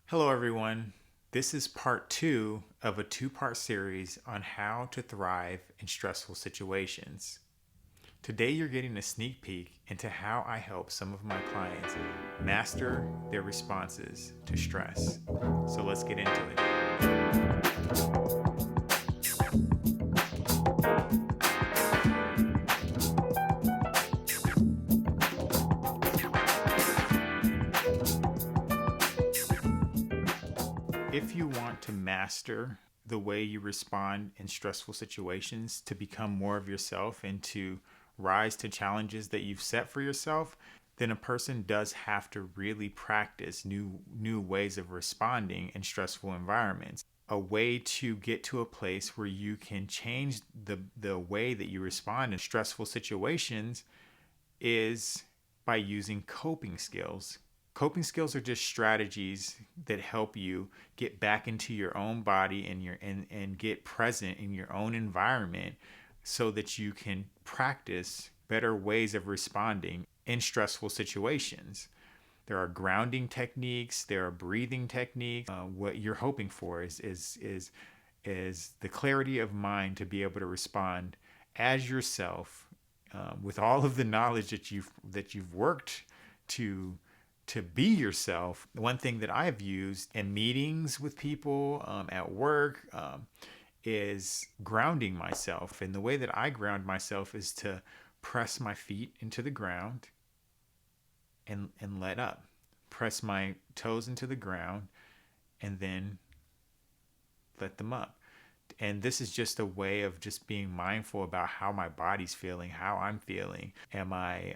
Hello, everyone. This is part two of a two-part series on how to thrive in stressful situations. Today, you're getting a sneak peek into how I help some of my clients master their responses to stress. So let's get into it. If you want to master the way you respond in stressful situations to become more of yourself and to rise to challenges that you've set for yourself, then a person does have to really practice new ways of responding in stressful environments. A way to get to a place where you can change the way that you respond in stressful situations is by using coping skills. Coping skills are just strategies that help you get back into your own body and get present in your own environment so that you can practice better ways of responding in stressful situations. There are grounding techniques, there are breathing techniques. What you're hoping for is the clarity of mind to be able to respond as yourself, with all of the knowledge that you've worked to be yourself. One thing that I've used in meetings with people, at work, is grounding myself. And the way that I ground myself is to press my feet into the ground and let up. Press my toes into the ground and then let them up. And this is just a way of just being mindful about how my body's feeling, how I'm feeling. Am I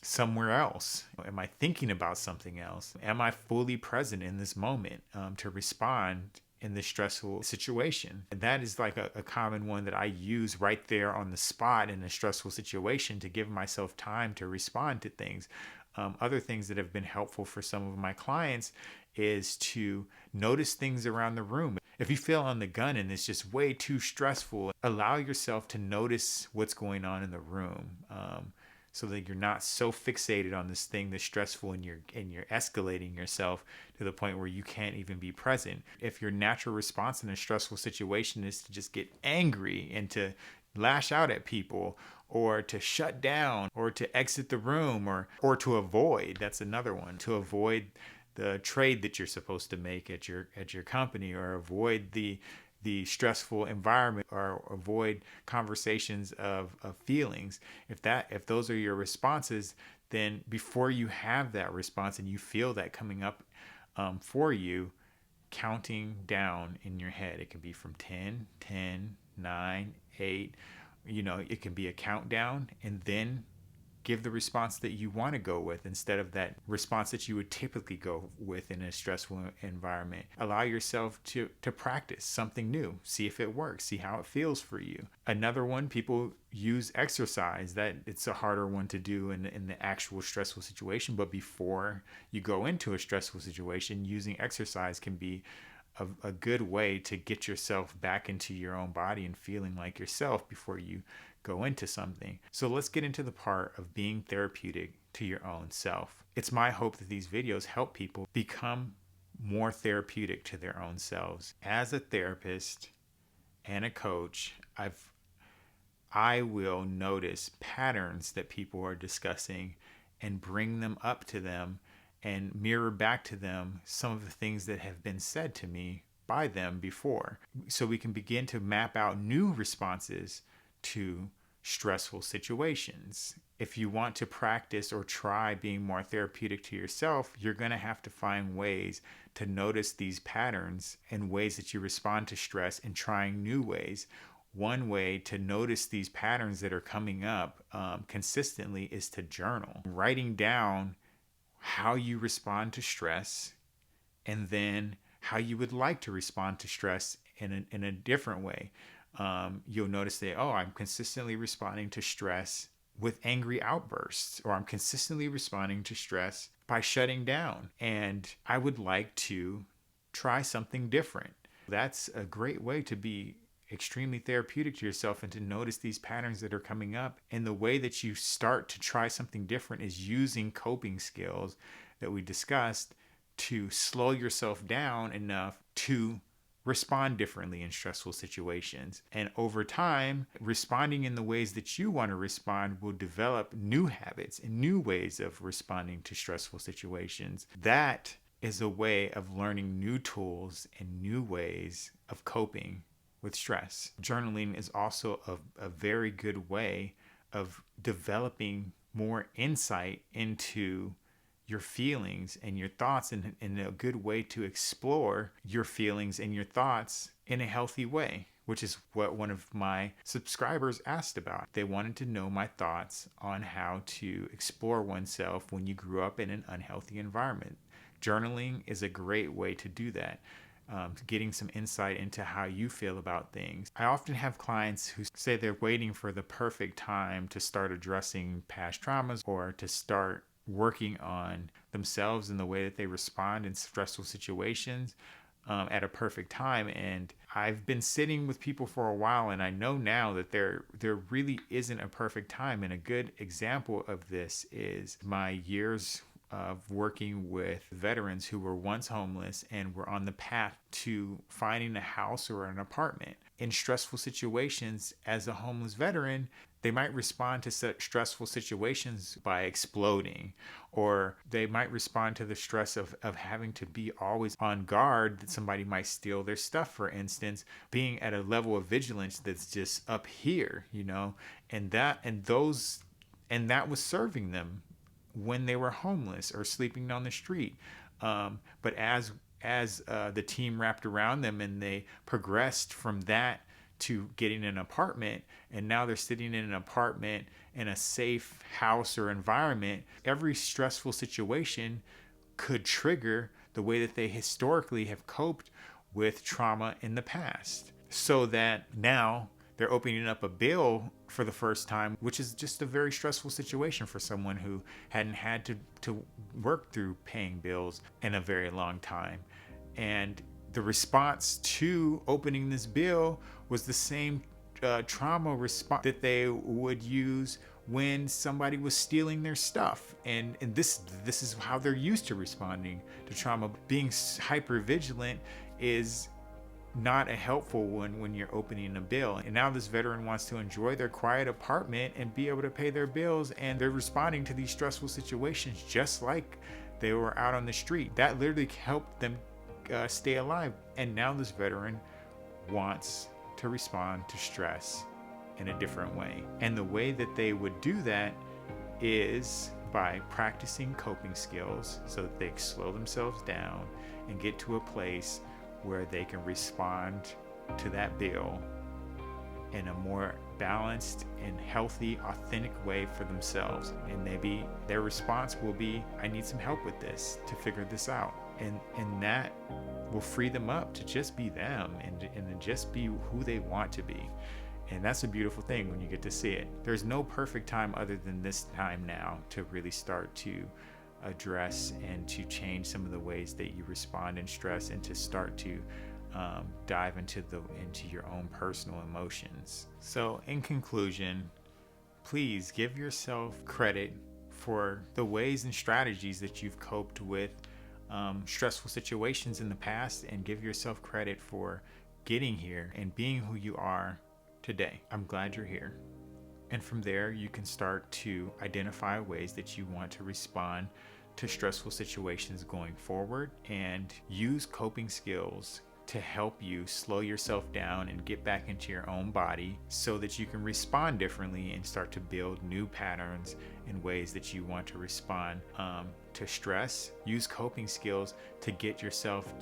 somewhere else? Am I thinking about something else? Am I fully present in this moment to respond in this stressful situation? And that is like a common one that I use right there on the spot in a stressful situation to give myself time to respond to things. Other things that have been helpful for some of my clients is to notice things around the room. If you feel on the gun and it's just way too stressful, allow yourself to notice what's going on in the room, so that you're not so fixated on this thing that's stressful and you're escalating yourself to the point where you can't even be present. If your natural response in a stressful situation is to just get angry and to lash out at people or to shut down or to exit the room or to avoid, that's another one, to avoid the trade that you're supposed to make at your company, or avoid the stressful environment, or avoid conversations of feelings. If those are your responses, then before you have that response and you feel that coming up for you, counting down in your head, it can be from 10, 10, 9, 8, it can be a countdown, and then give the response that you want to go with instead of that response that you would typically go with in a stressful environment. Allow yourself to practice something new. See if it works. See how it feels for you. Another one, people use exercise. That it's a harder one to do in the actual stressful situation, but before you go into a stressful situation, using exercise can be a good way to get yourself back into your own body and feeling like yourself before you go into something. So let's get into the part of being therapeutic to your own self. It's my hope that these videos help people become more therapeutic to their own selves. As a therapist and a coach, I will notice patterns that people are discussing and bring them up to them and mirror back to them some of the things that have been said to me by them before. So we can begin to map out new responses to stressful situations. If you want to practice or try being more therapeutic to yourself, you're going to have to find ways to notice these patterns and ways that you respond to stress, and trying new ways. One way to notice these patterns that are coming up consistently is to journal. Writing down how you respond to stress, and then how you would like to respond to stress in a different way. You'll notice that, I'm consistently responding to stress with angry outbursts, or I'm consistently responding to stress by shutting down, and I would like to try something different. That's a great way to be extremely therapeutic to yourself and to notice these patterns that are coming up. And the way that you start to try something different is using coping skills that we discussed to slow yourself down enough to respond differently in stressful situations. And over time, responding in the ways that you want to respond will develop new habits and new ways of responding to stressful situations. That is a way of learning new tools and new ways of coping with stress. Journaling is also a very good way of developing more insight into your feelings and your thoughts, and a good way to explore your feelings and your thoughts in a healthy way, which is what one of my subscribers asked about. They wanted to know my thoughts on how to explore oneself when you grew up in an unhealthy environment. Journaling is a great way to do that. Getting some insight into how you feel about things. I often have clients who say they're waiting for the perfect time to start addressing past traumas or to start working on themselves and the way that they respond in stressful situations at a perfect time. And I've been sitting with people for a while, and I know now that there really isn't a perfect time. And a good example of this is my years of working with veterans who were once homeless and were on the path to finding a house or an apartment. In stressful situations, as a homeless veteran, they might respond to such stressful situations by exploding, or they might respond to the stress of having to be always on guard that somebody might steal their stuff, for instance, being at a level of vigilance that's just up here, and that was serving them when they were homeless or sleeping on the street. But as the team wrapped around them and they progressed from that to getting an apartment, and now they're sitting in an apartment in a safe house or environment, every stressful situation could trigger the way that they historically have coped with trauma in the past. So that now they're opening up a bill for the first time, which is just a very stressful situation for someone who hadn't had to work through paying bills in a very long time. And the response to opening this bill was the same trauma response that they would use when somebody was stealing their stuff. And this is how they're used to responding to trauma. Being hyper vigilant is not a helpful one when you're opening a bill. And now this veteran wants to enjoy their quiet apartment and be able to pay their bills, and they're responding to these stressful situations just like they were out on the street. That literally helped them stay alive. And now this veteran wants to respond to stress in a different way. And the way that they would do that is by practicing coping skills so that they slow themselves down and get to a place where they can respond to that bill in a more balanced and healthy, authentic way for themselves. And maybe their response will be, I need some help with this to figure this out. And that will free them up to just be them and to just be who they want to be. And that's a beautiful thing when you get to see it. There's no perfect time other than this time now to really start to address and to change some of the ways that you respond in stress, and to start to dive into your own personal emotions. So in conclusion, please give yourself credit for the ways and strategies that you've coped with stressful situations in the past, and give yourself credit for getting here and being who you are today. I'm glad you're here. And from there, you can start to identify ways that you want to respond to stressful situations going forward, and use coping skills to help you slow yourself down and get back into your own body so that you can respond differently and start to build new patterns in ways that you want to respond to stress. Use coping skills to get yourself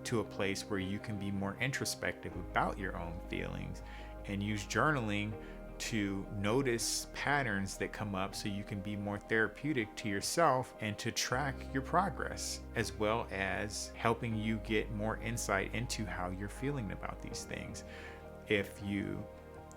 to a place where you can be more introspective about your own feelings, and use journaling to notice patterns that come up so you can be more therapeutic to yourself and to track your progress, as well as helping you get more insight into how you're feeling about these things. If you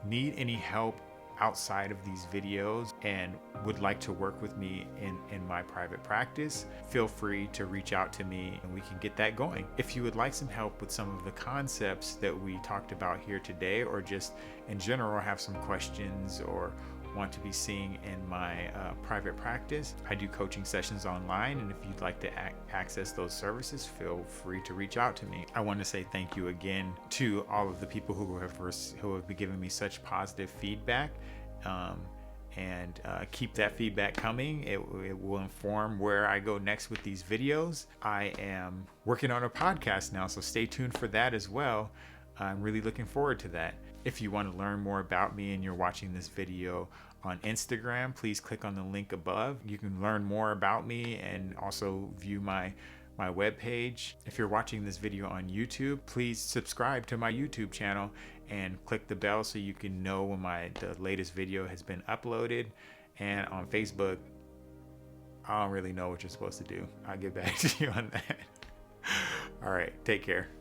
need any help outside of these videos and would like to work with me in my private practice, feel free to reach out to me and we can get that going. If you would like some help with some of the concepts that we talked about here today, or just in general have some questions or want to be seeing in my private practice. I do coaching sessions online, and if you'd like to access those services, feel free to reach out to me. I want to say thank you again to all of the people who have been giving me such positive feedback. And keep that feedback coming. It will inform where I go next with these videos. I am working on a podcast now, so stay tuned for that as well. I'm really looking forward to that. If you want to learn more about me and you're watching this video on Instagram, please click on the link above. You can learn more about me and also view my webpage. If you're watching this video on YouTube, please subscribe to my YouTube channel and click the bell so you can know when the latest video has been uploaded. And on Facebook, I don't really know what you're supposed to do. I'll get back to you on that. All right, take care.